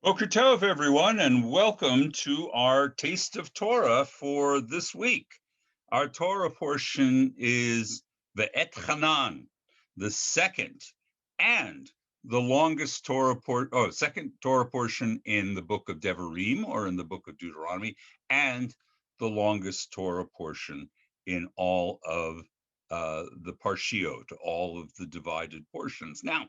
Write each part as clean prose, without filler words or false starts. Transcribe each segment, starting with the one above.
Boker Tov, everyone, and welcome to our Taste of Torah for this week. Our Torah portion is the Et Hanan, the second and the longest second Torah portion in the book of Devarim, or in the book of Deuteronomy, and the longest Torah portion in all of the parshiot, all of the divided portions. Now,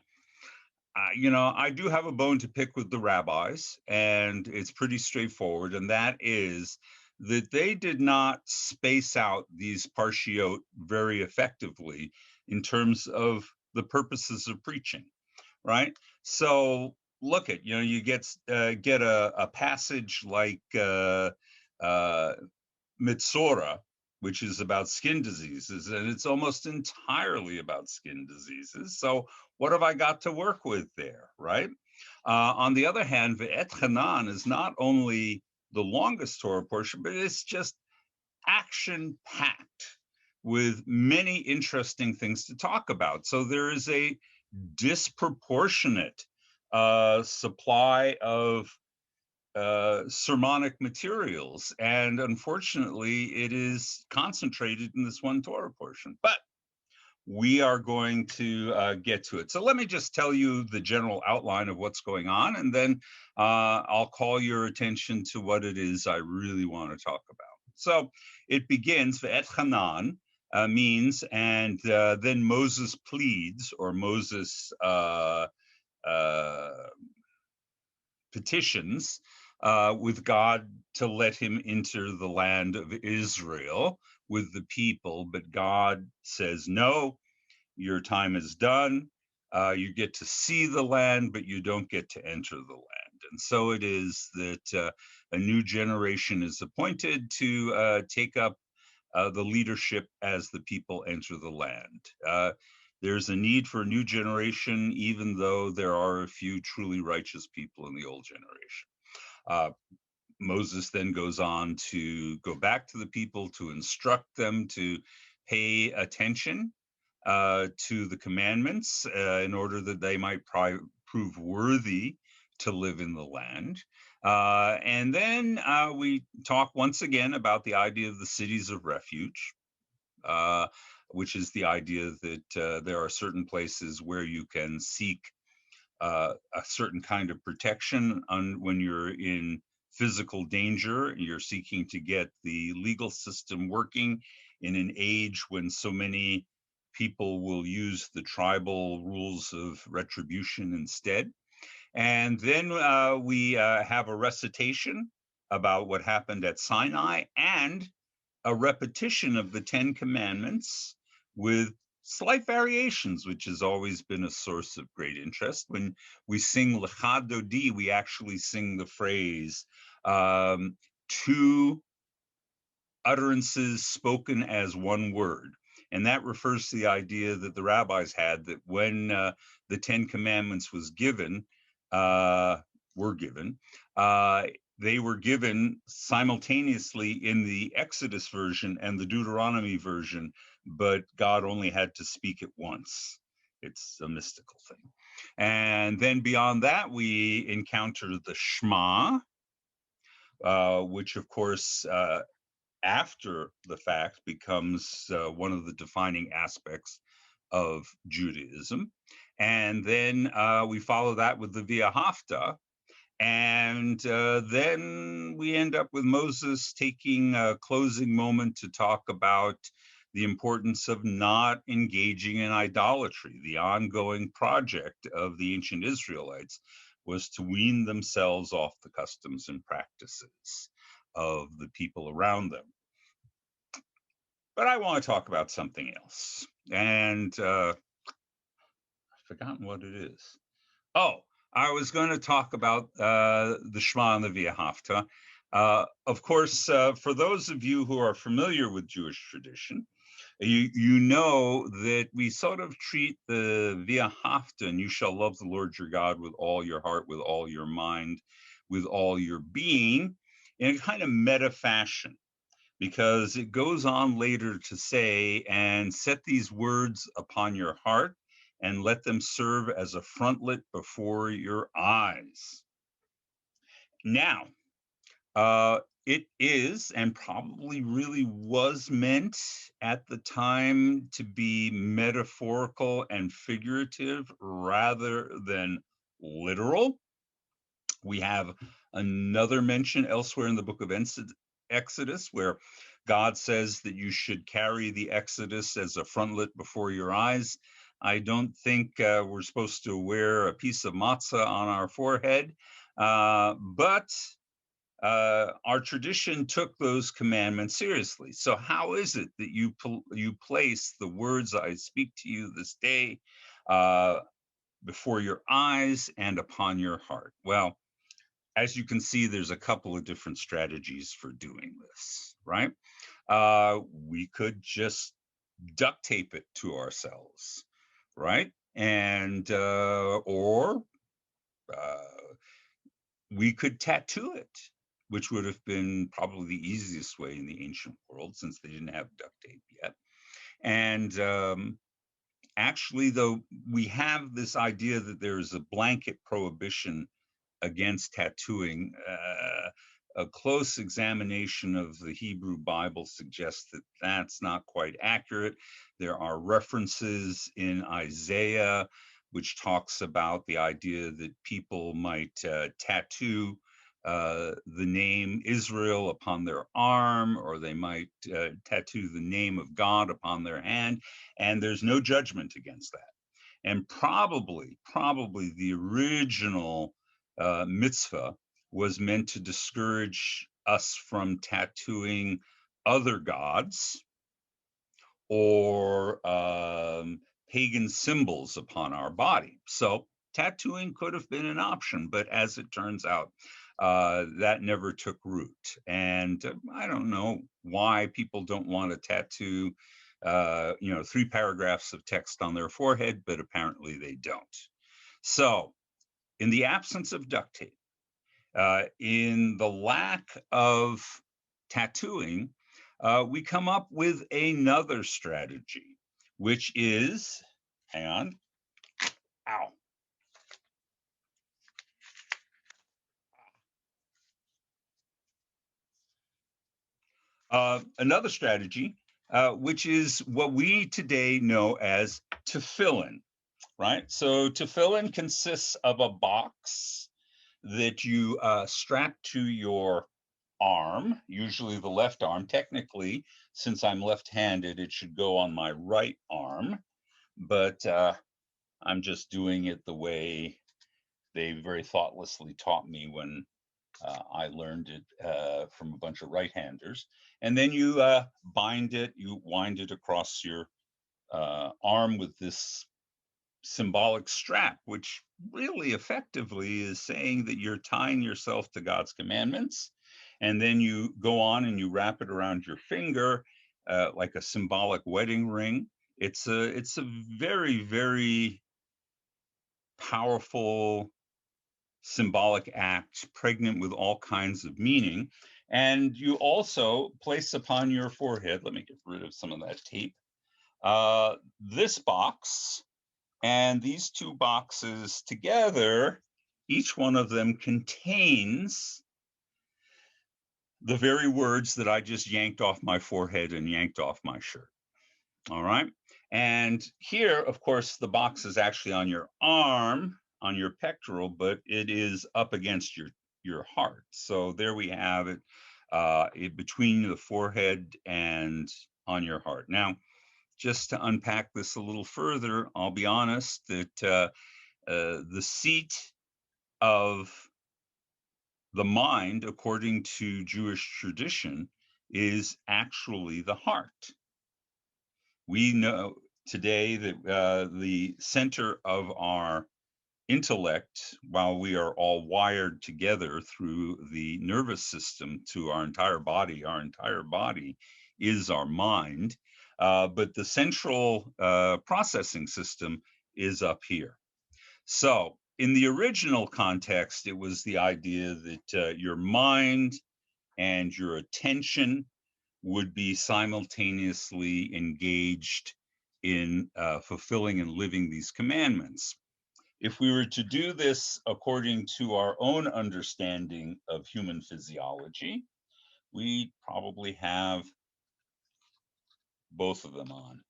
I do have a bone to pick with the rabbis, and it's pretty straightforward, and that is that they did not space out these parshiot very effectively in terms of the purposes of preaching, right? So look at, you get a passage like uh, Mitzora, which is about skin diseases, and it's almost entirely about skin diseases. So what have I got to work with there, right? On the other hand, Ve'et Hanan is not only the longest Torah portion, but it's just action-packed with many interesting things to talk about. So there is a disproportionate supply of sermonic materials, and unfortunately it is concentrated in this one Torah portion, but we are going to get to it. So let me just tell you the general outline of what's going on, and then I'll call your attention to what it is I really want to talk about. So it begins, Ve'et Hanan means, and then Moses pleads, or Moses petitions with God to let him enter the land of Israel with the people, but God says, no, your time is done. You get to see the land, but you don't get to enter the land. And so it is that a new generation is appointed to take up the leadership as the people enter the land. There's a need for a new generation, even though there are a few truly righteous people in the old generation. Moses then goes on to go back to the people to instruct them to pay attention to the commandments in order that they might prove worthy to live in the land. And then we talk once again about the idea of the cities of refuge, which is the idea that there are certain places where you can seek a certain kind of protection when you're in physical danger. You're seeking to get the legal system working in an age when so many people will use the tribal rules of retribution instead. And then we have a recitation about what happened at Sinai, and a repetition of the Ten Commandments with slight variations, which has always been a source of great interest. When we sing Lecha Dodi, we actually sing the phrase, two utterances spoken as one word. And that refers to the idea that the rabbis had, that when the Ten Commandments were given, they were given simultaneously in the Exodus version and the Deuteronomy version, but God only had to speak it once. It's a mystical thing. And then beyond that, we encounter the Shema, which of course, after the fact, becomes one of the defining aspects of Judaism. And then we follow that with the Via Hafta, and then we end up with Moses taking a closing moment to talk about the importance of not engaging in idolatry. The ongoing project of the ancient Israelites was to wean themselves off the customs and practices of the people around them. But I want to talk about something else. And I've forgotten what it is. Oh, I was going to talk about the Shema and the Via Hafta. Of course, for those of you who are familiar with Jewish tradition, you know that we sort of treat the Via Hafta, and you shall love the Lord your God with all your heart, with all your mind, with all your being, in a kind of meta fashion, because it goes on later to say, and set these words upon your heart, and let them serve as a frontlet before your eyes. Now, it is and probably really was meant at the time to be metaphorical and figurative rather than literal. We have another mention elsewhere in the book of Exodus where God says that you should carry the Exodus as a frontlet before your eyes. I don't think we're supposed to wear a piece of matzah on our forehead, but our tradition took those commandments seriously. So how is it that you place the words I speak to you this day before your eyes and upon your heart? Well, as you can see, there's a couple of different strategies for doing this, right? We could just duct tape it to ourselves, right? And or we could tattoo it, which would have been probably the easiest way in the ancient world since they didn't have duct tape yet. And actually, though, we have this idea that there is a blanket prohibition against tattooing. A close examination of the Hebrew Bible suggests that that's not quite accurate. There are references in Isaiah which talks about the idea that people might tattoo the name Israel upon their arm, or they might tattoo the name of God upon their hand, and there's no judgment against that. And probably the original mitzvah was meant to discourage us from tattooing other gods or pagan symbols upon our body. So tattooing could have been an option, but as it turns out, that never took root. And I don't know why people don't want to tattoo 3 paragraphs of text on their forehead, but apparently they don't. So in the absence of duct tape, in the lack of tattooing, we come up with another strategy, which is, hang on, ow. Another strategy, which is what we today know as tefillin, right? So tefillin consists of a box that you strap to your arm, usually the left arm. Technically, since I'm left-handed, it should go on my right arm, but I'm just doing it the way they very thoughtlessly taught me when I learned it from a bunch of right-handers. And then you bind it, you wind it across your arm with this symbolic strap, which really effectively is saying that you're tying yourself to God's commandments. And then you go on and you wrap it around your finger like a symbolic wedding ring. It's a very, very powerful symbolic act, pregnant with all kinds of meaning. And you also place upon your forehead, let me get rid of some of that tape, this box. And these 2 boxes together, each one of them contains the very words that I just yanked off my forehead and yanked off my shirt. All right. And here, of course, the box is actually on your arm, on your pectoral, but it is up against your heart. So there we have it between the forehead and on your heart. Now, just to unpack this a little further, I'll be honest that the seat of the mind, according to Jewish tradition, is actually the heart. We know today that the center of our intellect, while we are all wired together through the nervous system to our entire body is our mind. But the central processing system is up here. So in the original context, it was the idea that your mind and your attention would be simultaneously engaged in fulfilling and living these commandments. If we were to do this according to our own understanding of human physiology, we probably have both of them on.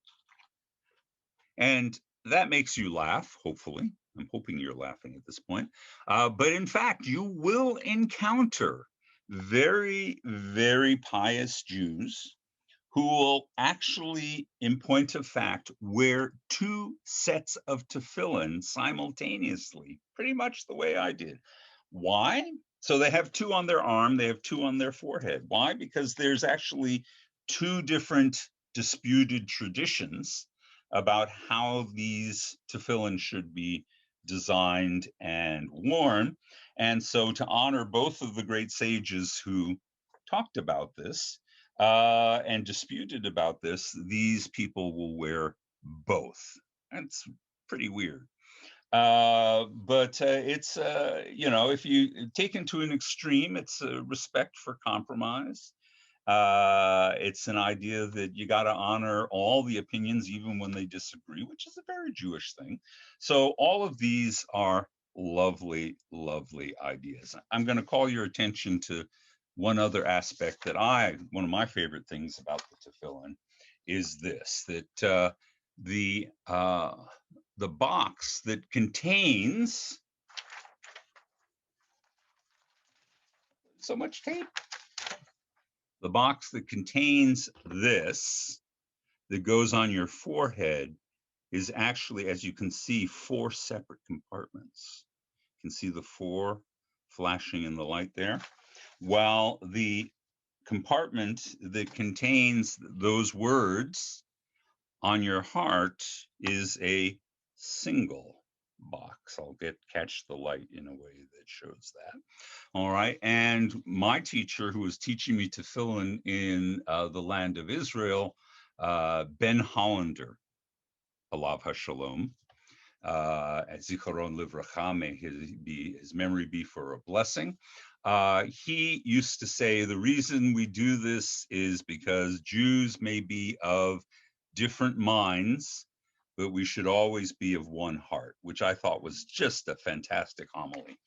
And that makes you laugh, hopefully. I'm hoping you're laughing at this point. But in fact, you will encounter very, very pious Jews who will actually, in point of fact, wear two sets of tefillin simultaneously, pretty much the way I did. Why? So they have two on their arm, they have two on their forehead. Why? Because there's actually two different disputed traditions about how these tefillin should be designed and worn. And so, to honor both of the great sages who talked about this, and disputed about this, these people will wear both. That's pretty weird. But it's, if you take into an extreme, it's a respect for compromise. It's an idea that you got to honor all the opinions, even when they disagree, which is a very Jewish thing. So all of these are lovely, lovely ideas. I'm going to call your attention to one other aspect that one of my favorite things about the tefillin is this, that the box that contains so much tape, the box that contains this, that goes on your forehead, is actually, as you can see, 4 separate compartments. You can see the 4 flashing in the light there. While the compartment that contains those words on your heart is a single box. I'll catch the light in a way that shows that. All right. And my teacher, who was teaching me tefillin in the land of Israel, Ben Hollander, Alav HaShalom, Zicharon Livracha, may his memory be for a blessing. He used to say the reason we do this is because Jews may be of different minds, but we should always be of one heart, which I thought was just a fantastic homily.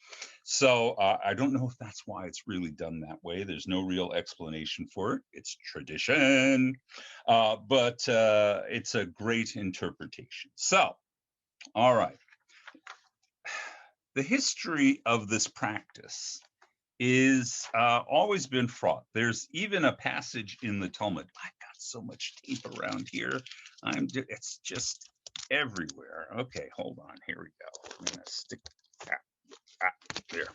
So I don't know if that's why it's really done that way. There's no real explanation for it. It's tradition, but it's a great interpretation. So, all right. The history of this practice is always been fraught. There's even a passage in the Talmud. I've got so much tape around here. It's just everywhere. Okay, hold on. Here we go. I'm gonna stick there.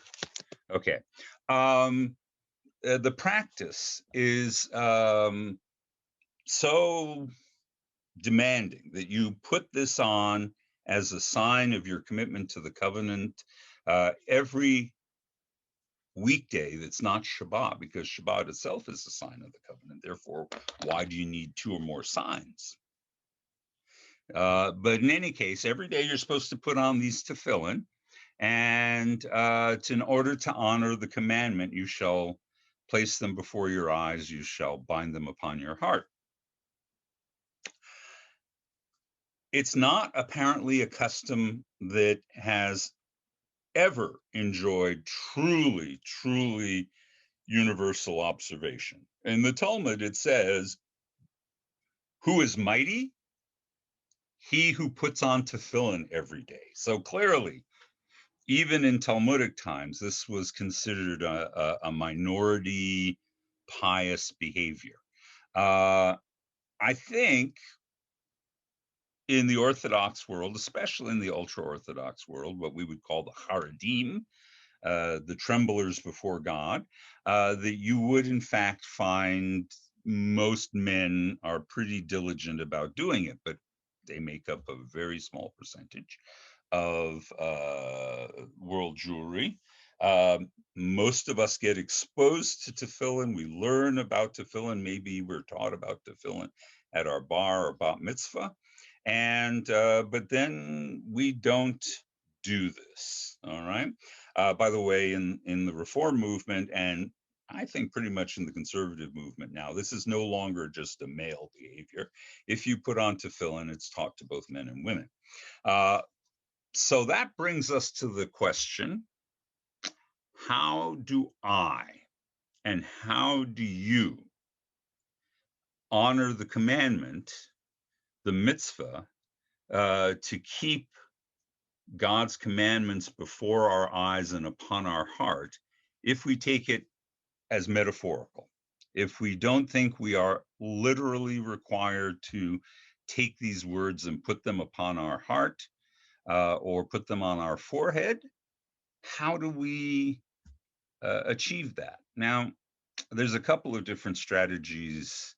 Okay. The practice is so demanding that you put this on as a sign of your commitment to the covenant every weekday that's not Shabbat, because Shabbat itself is a sign of the covenant. Therefore, why do you need 2 or more signs? But in any case, every day you're supposed to put on these tefillin, and in order to honor the commandment, you shall place them before your eyes, you shall bind them upon your heart. It's not apparently a custom that has ever enjoyed truly, truly universal observation. In the Talmud, it says, who is mighty? He who puts on tefillin every day. So clearly, even in Talmudic times, this was considered a minority pious behavior. I think in the Orthodox world, especially in the ultra-Orthodox world, what we would call the Haredim, the tremblers before God, that you would in fact find most men are pretty diligent about doing it, but they make up a very small percentage of world Jewry. Most of us get exposed to tefillin. We learn about tefillin. Maybe we're taught about tefillin at our bar or bat mitzvah. And but then we don't do this. All right. By the way, in the Reform movement, and I think pretty much in the conservative movement now, this is no longer just a male behavior. If you put on tefillin, it's taught to both men and women. So that brings us to the question, how do I and how do you honor the commandment, the mitzvah, to keep God's commandments before our eyes and upon our heart if we take it as metaphorical? If we don't think we are literally required to take these words and put them upon our heart or put them on our forehead, how do we achieve that? Now, there's a couple of different strategies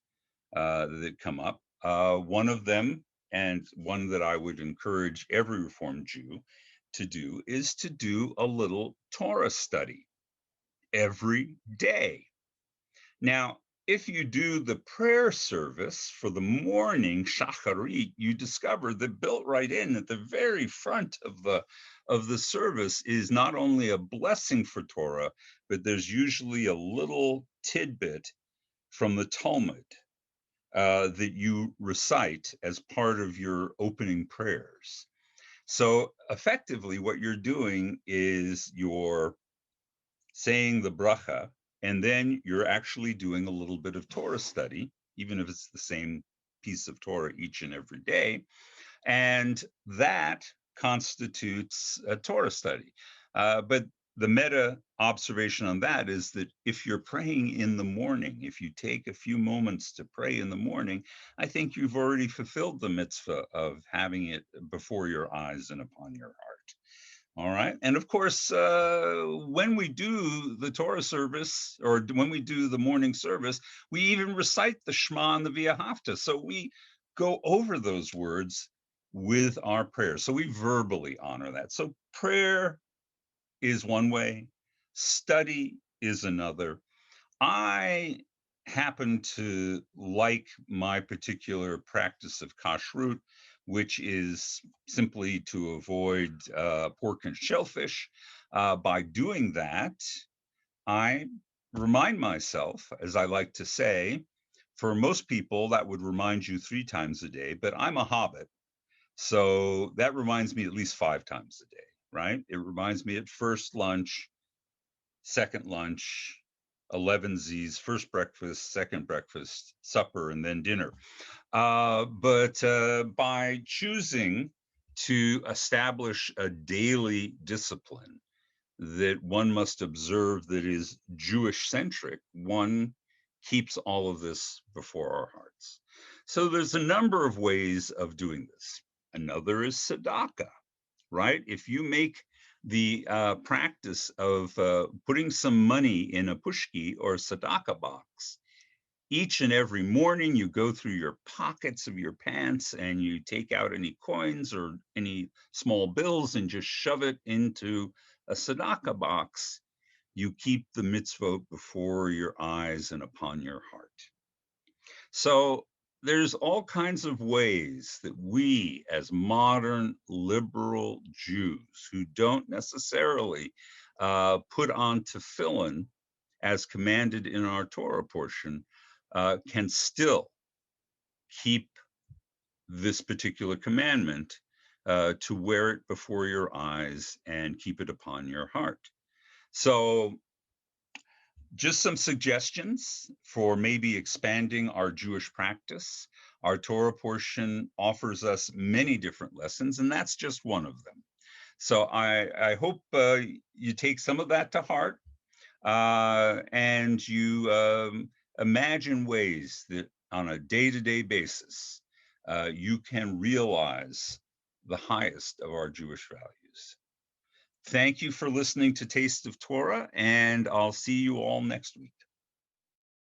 that come up. One of them, and one that I would encourage every Reformed Jew to do, is to do a little Torah study every day. Now, if you do the prayer service for the morning shacharit, you discover that built right in at the very front of the service is not only a blessing for Torah, but there's usually a little tidbit from the Talmud that you recite as part of your opening prayers. So effectively, what you're doing is you're saying the bracha, and then you're actually doing a little bit of Torah study, even if it's the same piece of Torah each and every day. And that constitutes a Torah study. But the meta observation on that is that if you're praying in the morning, if you take a few moments to pray in the morning, I think you've already fulfilled the mitzvah of having it before your eyes and upon your heart. All right. And of course, when we do the Torah service or when we do the morning service, we even recite the Shema and the V'ahavta. So we go over those words with our prayer. So we verbally honor that. So prayer is one way, study is another. I happen to like my particular practice of kashrut, which is simply to avoid pork and shellfish. By doing that, I remind myself, as I like to say, for most people, that would remind you 3 times a day, but I'm a hobbit. So that reminds me at least 5 times a day, right? It reminds me at first lunch, second lunch, 11 Z's, first breakfast, second breakfast, supper, and then dinner. But by choosing to establish a daily discipline that one must observe that is Jewish centric, one keeps all of this before our hearts. So there's a number of ways of doing this. Another is tzedakah, right? If you make the practice of putting some money in a pushki or tzedakah box, each and every morning you go through your pockets of your pants and you take out any coins or any small bills and just shove it into a tzedakah box, you keep the mitzvot before your eyes and upon your heart. So there's all kinds of ways that we, as modern liberal Jews who don't necessarily put on tefillin as commanded in our Torah portion, can still keep this particular commandment to wear it before your eyes and keep it upon your heart. So just some suggestions for maybe expanding our Jewish practice. Our Torah portion offers us many different lessons, and that's just one of them. So I hope you take some of that to heart and you imagine ways that on a day-to-day basis you can realize the highest of our Jewish values. Thank you for listening to Taste of Torah, and I'll see you all next week.